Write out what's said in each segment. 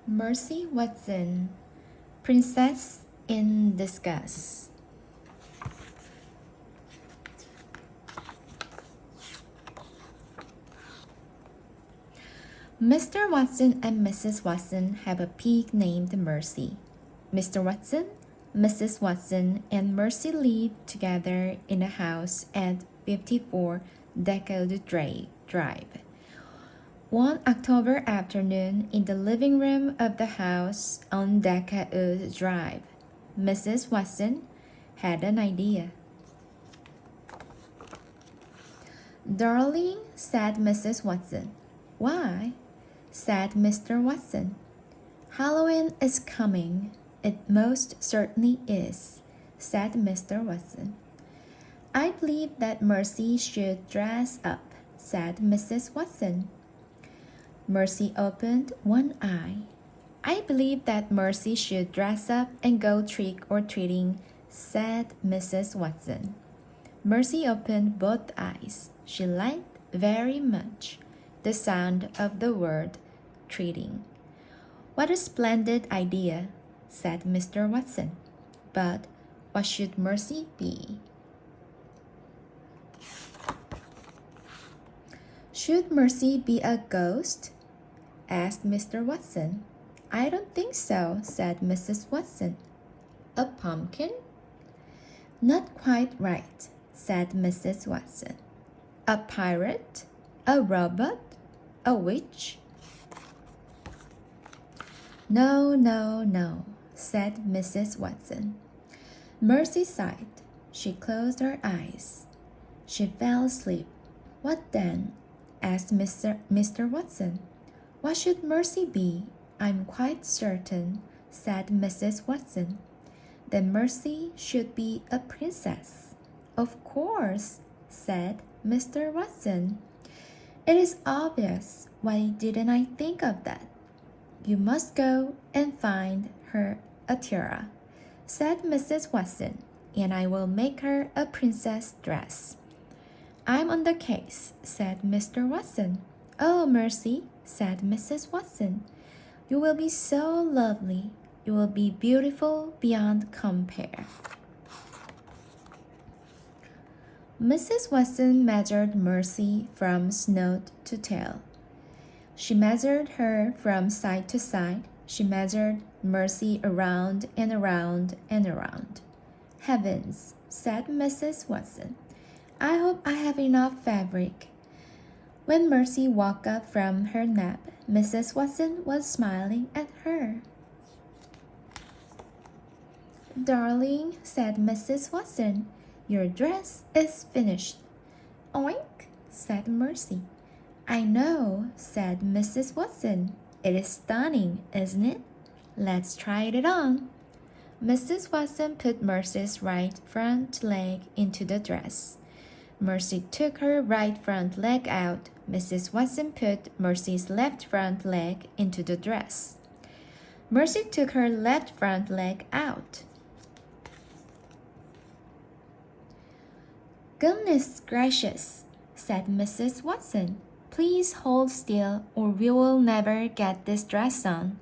Mercy Watson, Princess in Disguise. Mr. Watson and Mrs. Watson have a pig named Mercy. Mr. Watson, Mrs. Watson, and Mercy live together in a house at 54 Deckard Drive. One October afternoon, in the living room of the house on Deckard Drive, Mrs. Watson had an idea. "Darling," said Mrs. Watson. "Why?" said Mr. Watson. "Halloween is coming. It most certainly is," said Mr. Watson. "I believe that Mercy should dress up," said Mrs. Watson. Mercy opened one eye. "I believe that Mercy should dress up and go trick-or-treating," said Mrs. Watson. Mercy opened both eyes. She liked very much the sound of the word treating. "What a splendid idea," said Mr. Watson. "But what should Mercy be?" "Should Mercy be a ghost?" asked Mr. Watson. "I don't think so," said Mrs. Watson. "A pumpkin?" "Not quite right," said Mrs. Watson. "A pirate? A robot? A witch?" "No, no, no," said Mrs. Watson. Mercy sighed. She closed her eyes. She fell asleep. "What then?" asked Mr. Watson. "What should Mercy be? I'm quite certain," said Mrs. Watson. "Then Mercy should be a princess." "Of course," said Mr. Watson. "It is obvious. Why didn't I think of that?" "You must go and find her a tiara," said Mrs. Watson, "and I will make her a princess dress." "I'm on the case," said Mr. Watson. "Oh, Mercy," said Mrs. Watson, "you will be so lovely. You will be beautiful beyond compare." Mrs. Watson measured Mercy from snout to tail. She measured her from side to side. She measured Mercy around and around and around. "Heavens," said Mrs. Watson. "I hope I have enough fabric." When Mercy woke up from her nap, Mrs. Watson was smiling at her. "Darling," said Mrs. Watson, "your dress is finished." "Oink," said Mercy. "I know," said Mrs. Watson. "It is stunning, isn't it? Let's try it on." Mrs. Watson put Mercy's right front leg into the dress. Mercy took her right front leg out. Mrs. Watson put Mercy's left front leg into the dress. Mercy took her left front leg out. "Goodness gracious," said Mrs. Watson. "Please hold still or we will never get this dress on."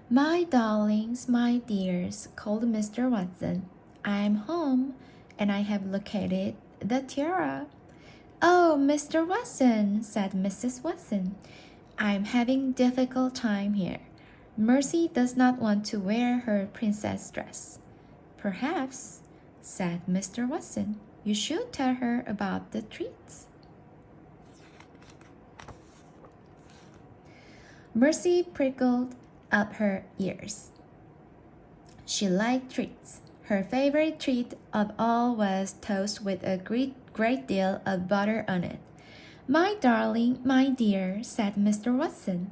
"My darlings, my dears," called Mr. Watson, "I'm home, and I have located the tiara." "Oh, Mr. Watson," said Mrs. Watson, "I'm having difficult time here. Mercy does not want to wear her princess dress." "Perhaps," said Mr. Watson, "you should tell her about the treats." Mercy prickled up her ears. She liked treats. Her favorite treat of all was toast with a great deal of butter on it. "My darling, my dear," said Mr. Watson,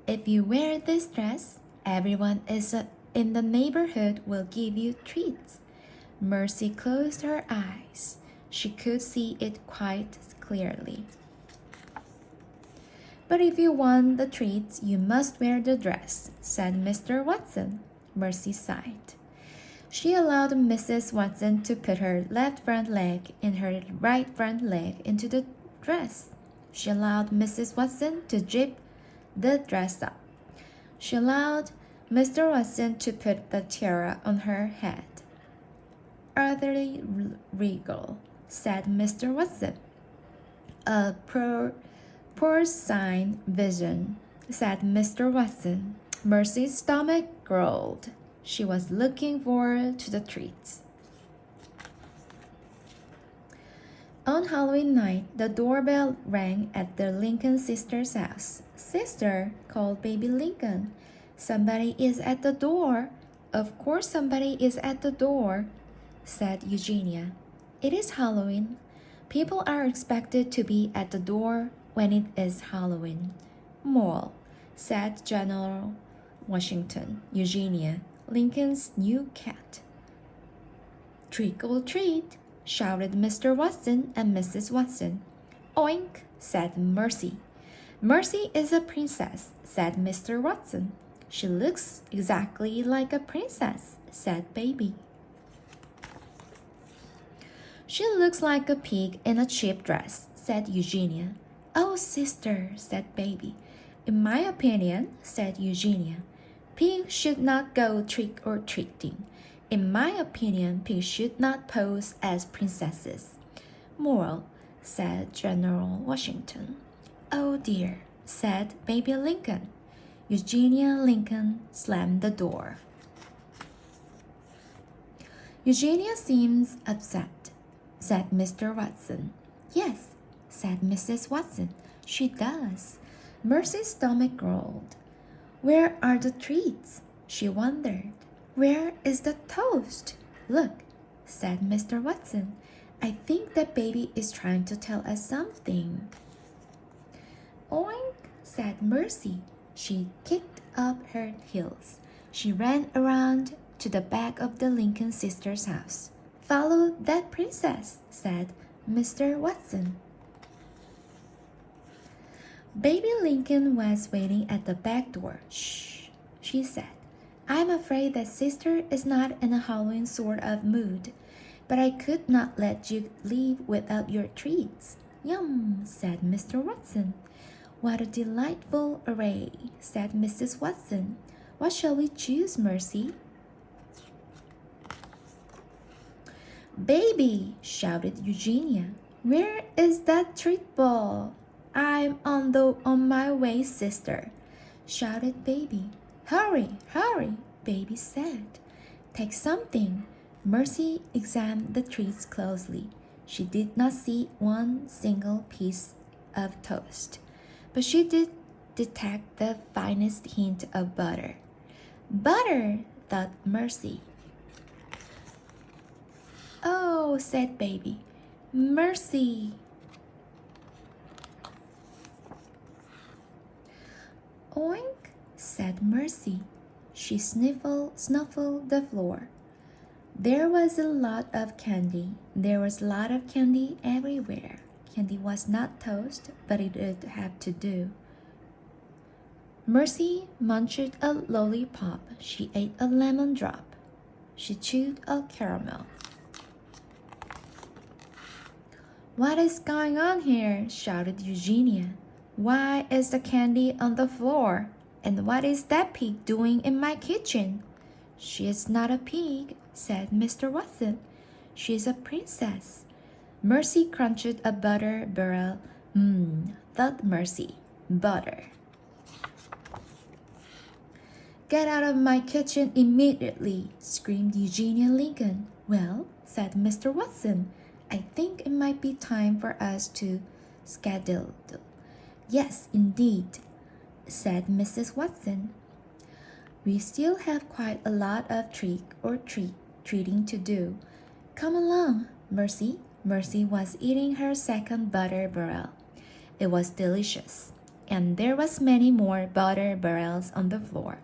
"if you wear this dress, everyone in the neighborhood will give you treats." Mercy closed her eyes. She could see it quite clearly. "But if you want the treats, you must wear the dress," said Mr. Watson. Mercy sighed. She allowed Mrs. Watson to put her left front leg and her right front leg into the dress. She allowed Mrs. Watson to zip the dress up. She allowed Mr. Watson to put the tiara on her head. Utterly regal, said Mr. Watson. A porcine vision, said Mr. Watson. Mercy's stomach growled. She was looking forward to the treats. On Halloween night, the doorbell rang at the Lincoln sisters' house. Sister, called baby Lincoln. Somebody is at the door. Of course somebody is at the door, said Eugenia. It is Halloween. People are expected to be at the door when it is Halloween. Moral, said General Washington. Eugenia, Lincoln's new cat. Trick or treat, shouted Mr. Watson and Mrs. Watson. Oink, said Mercy. Mercy is a princess, said Mr. Watson. She looks exactly like a princess, said Baby. She looks like a pig in a cheap dress, said Eugenia. Oh, sister, said Baby. In my opinion, said Eugenia, pigs should not go trick-or-treating. In my opinion, pigs should not pose as princesses. Moral, said General Washington. Oh dear, said Baby Lincoln. Eugenia Lincoln slammed the door. Eugenia seems upset, said Mr. Watson. Yes, said Mrs. Watson, she does. Mercy's stomach growled. Where are the treats? She wondered. Where is the toast? Look, said Mr. Watson. I think that Baby is trying to tell us something. Oink, said Mercy. She kicked up her heels. She ran around to the back of the Lincoln sisters' house. Follow that princess, said Mr. Watson. Baby Lincoln was waiting at the back door. Shh, she said. I'm afraid that sister is not in a Halloween sort of mood, but I could not let you leave without your treats. Yum, said Mr. Watson. What a delightful array, said Mrs. Watson. What shall we choose, Mercy? Baby, shouted Eugenia. Where is that treat ball? I'm on my way, sister, shouted Baby. Hurry, hurry, Baby said. Take something. Mercy examined the treats closely. She did not see one single piece of toast, but she did detect the finest hint of butter. Butter, thought Mercy. Oh, said Baby. Mercy. Oink, said Mercy. She snuffled the floor. There was a lot of candy. There was a lot of candy everywhere. Candy was not toast, but it would have to do. Mercy munched a lollipop. She ate a lemon drop. She chewed a caramel. What is going on here? Shouted Eugenia. Why is the candy on the floor? And what is that pig doing in my kitchen? She is not a pig, said Mr. Watson. She is a princess. Mercy crunched a butter barrel. Thought Mercy. Butter. Get out of my kitchen immediately, screamed Eugenia Lincoln. Well, said Mr. Watson, I think it might be time for us to skedaddle. Yes, indeed, said Mrs. Watson. We still have quite a lot of trick-or-treating to do. Come along, Mercy. Mercy was eating her second butter barrel. It was delicious, and there was many more butter barrels on the floor.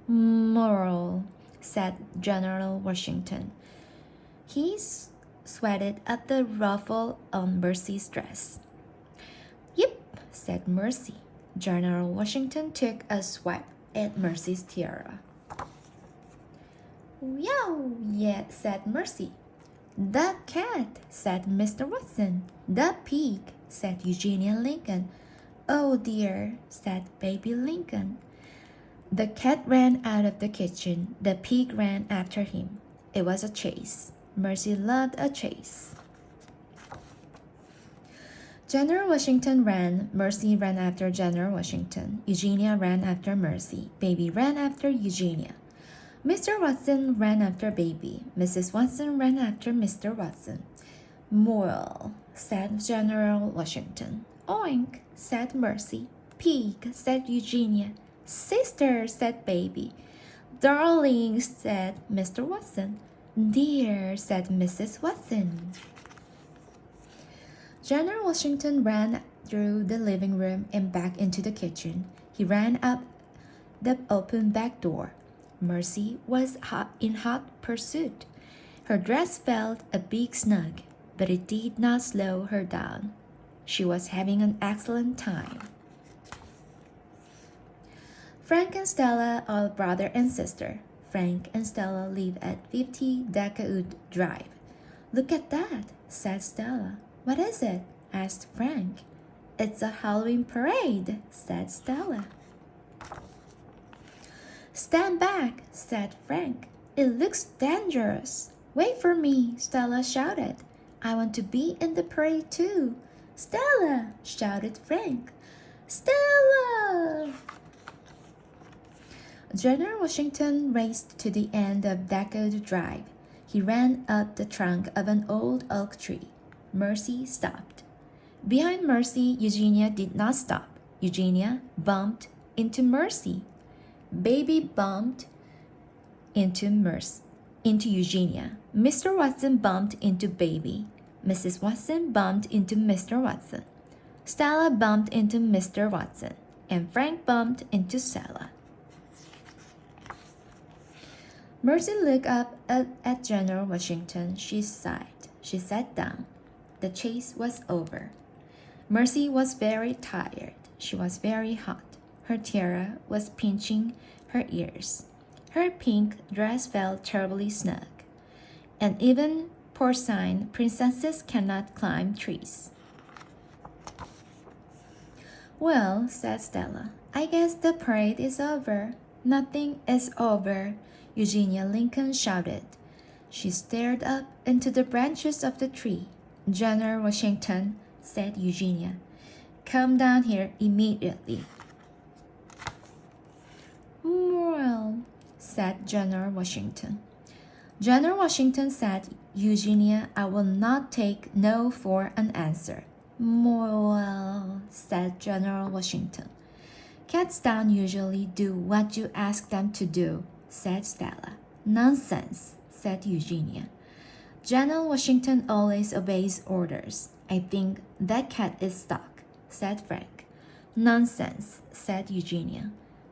Moral, said General Washington. He sweated at the ruffle on Mercy's dress. Yep, said Mercy. General Washington took a swipe at Mercy's tiara. Yow, yeah, said Mercy. The cat, said Mr. Watson. The pig, said Eugenia Lincoln. Oh dear, said Baby Lincoln. The cat ran out of the kitchen. The pig ran after him. It was a chase. Mercy loved a chase. General Washington ran. Mercy ran after General Washington. Eugenia ran after Mercy. Baby ran after Eugenia. Mr. Watson ran after Baby. Mrs. Watson ran after Mr. Watson. Moral, said General Washington. Oink, said Mercy. Pig, said Eugenia. Sister, said Baby. Darling, said Mr. Watson. Dear, said Mrs. Watson. General Washington ran through the living room and back into the kitchen. He ran up the open back door. Mercy was in hot pursuit. Her dress felt a big snug, but it did not slow her down. She was having an excellent time. Frank and Stella are brother and sister. Frank and Stella live at 50 Decawood Drive. Look at that, said Stella. What is it? Asked Frank. It's a Halloween parade, said Stella. Stand back, said Frank. It looks dangerous. Wait for me, Stella shouted. I want to be in the parade too. Stella, shouted Frank. Stella! General Washington raced to the end of Decawood Drive. He ran up the trunk of an old oak tree. Mercy stopped. Behind Mercy, Eugenia did not stop. Eugenia bumped into Mercy. Baby bumped into Eugenia. Mr. Watson bumped into Baby. Mrs. Watson bumped into Mr. Watson. Stella bumped into Mr. Watson. And Frank bumped into Stella. Mercy looked up at General Washington. She sighed. She sat down. The chase was over. Mercy was very tired. She was very hot. Her tiara was pinching her ears. Her pink dress felt terribly snug. And even porcine princesses cannot climb trees. Well, said Stella, I guess the parade is over. Nothing is over, Eugenia Lincoln shouted. She stared up into the branches of the tree. General Washington, said Eugenia, come down here immediately. Well, said General Washington. General Washington said, Eugenia, I will not take no for an answer. Well, said General Washington. Cats don't usually do what you ask them to do, said Stella. Nonsense, said Eugenia. General Washington always obeys orders. I think that cat is stuck, said Frank. Nonsense, said Eugenia.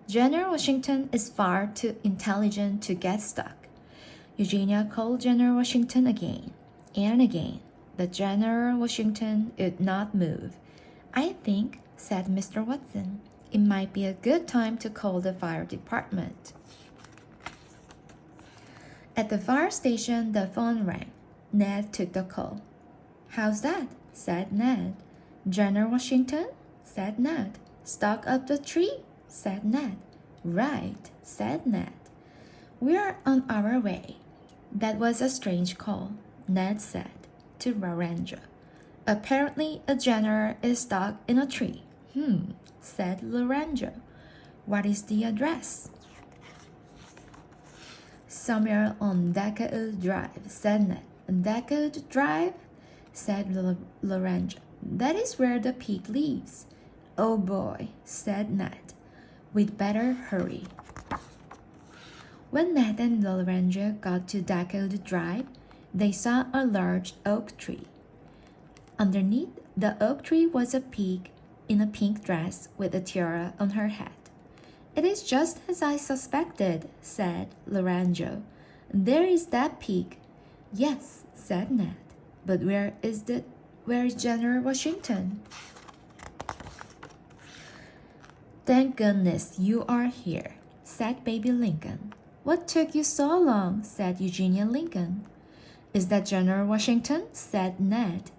General Washington is far too intelligent to get stuck. Eugenia called General Washington again and again, but General Washington would not move. I think, said Mr. Watson, it might be a good time to call the fire department. At the fire station, the phone rang. Ned took the call. How's that? Said Ned. General Washington? Said Ned. Stuck up the tree? Said Ned. Right, said Ned. We are on our way. That was a strange call, Ned said to Lorenzo. Apparently a general is stuck in a tree. Said Lorenzo. What is the address? Somewhere on Decawood Drive, said Ned. Decawood Drive? Said Lorenzo. That is where the pig lives. Oh boy, said Ned. We'd better hurry. When Ned and Lorenzo got to Decawood Drive, they saw a large oak tree. Underneath the oak tree was a pig in a pink dress with a tiara on her head. It is just as I suspected, said Lorenzo. There is that pig. Yes, said Ned. But where is General Washington? Thank goodness you are here, said Baby Lincoln. What took you so long? Said Eugenia Lincoln. Is that General Washington? Said Ned.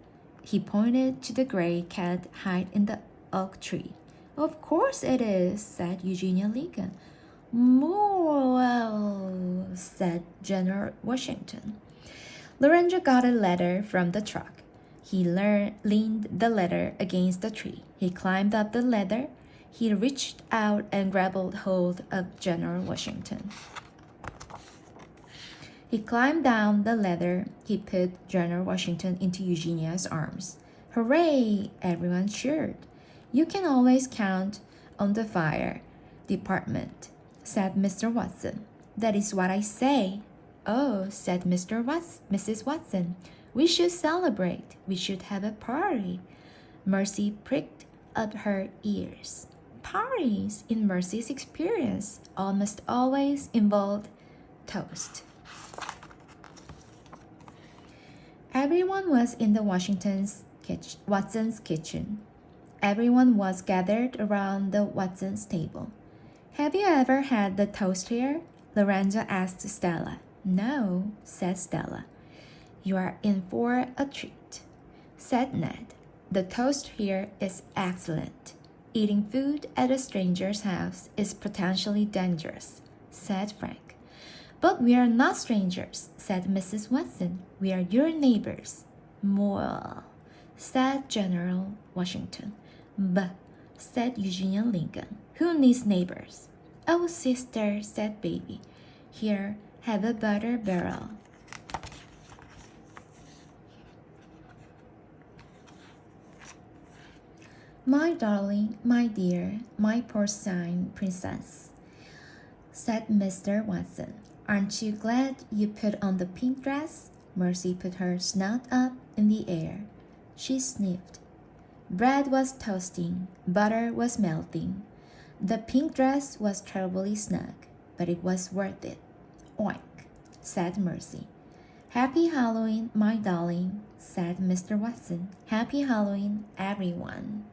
He pointed to the gray cat hide in the oak tree. Of course it is, said Eugenia Lincoln. "Well," said General Washington. Lorenzo got a letter from the truck. He leaned the letter against the tree. He climbed up the ladder. He reached out and grabbed hold of General Washington. He climbed down the ladder. He put General Washington into Eugenia's arms. "Hooray!" everyone cheered. "You can always count on the fire department," said Mr. Watson. "That is what I say." "Oh," said Mrs. Watson, "we should celebrate. We should have a party." Mercy pricked up her ears. Parties, in Mercy's experience, almost always involved toast. Everyone was in the Watson's kitchen. Everyone was gathered around the Watson's table. "Have you ever had the toast here?" Lorenzo asked Stella. "No," said Stella. "You are in for a treat," said Ned. "The toast here is excellent." "Eating food at a stranger's house is potentially dangerous," said Frank. "But we are not strangers," said Mrs. Watson. "We are your neighbors." "Well," said General Washington. "Bah," said Eugenia Lincoln. "Who needs neighbors?" "Oh, sister," said Baby. "Here, have a butter barrel." "My darling, my dear, my porcine princess," said Mr. Watson. "Aren't you glad you put on the pink dress?" Mercy put her snout up in the air. She sniffed. Bread was toasting. Butter was melting. The pink dress was terribly snug, but it was worth it. "Oink," said Mercy. "Happy Halloween, my darling," said Mr. Watson. "Happy Halloween, everyone."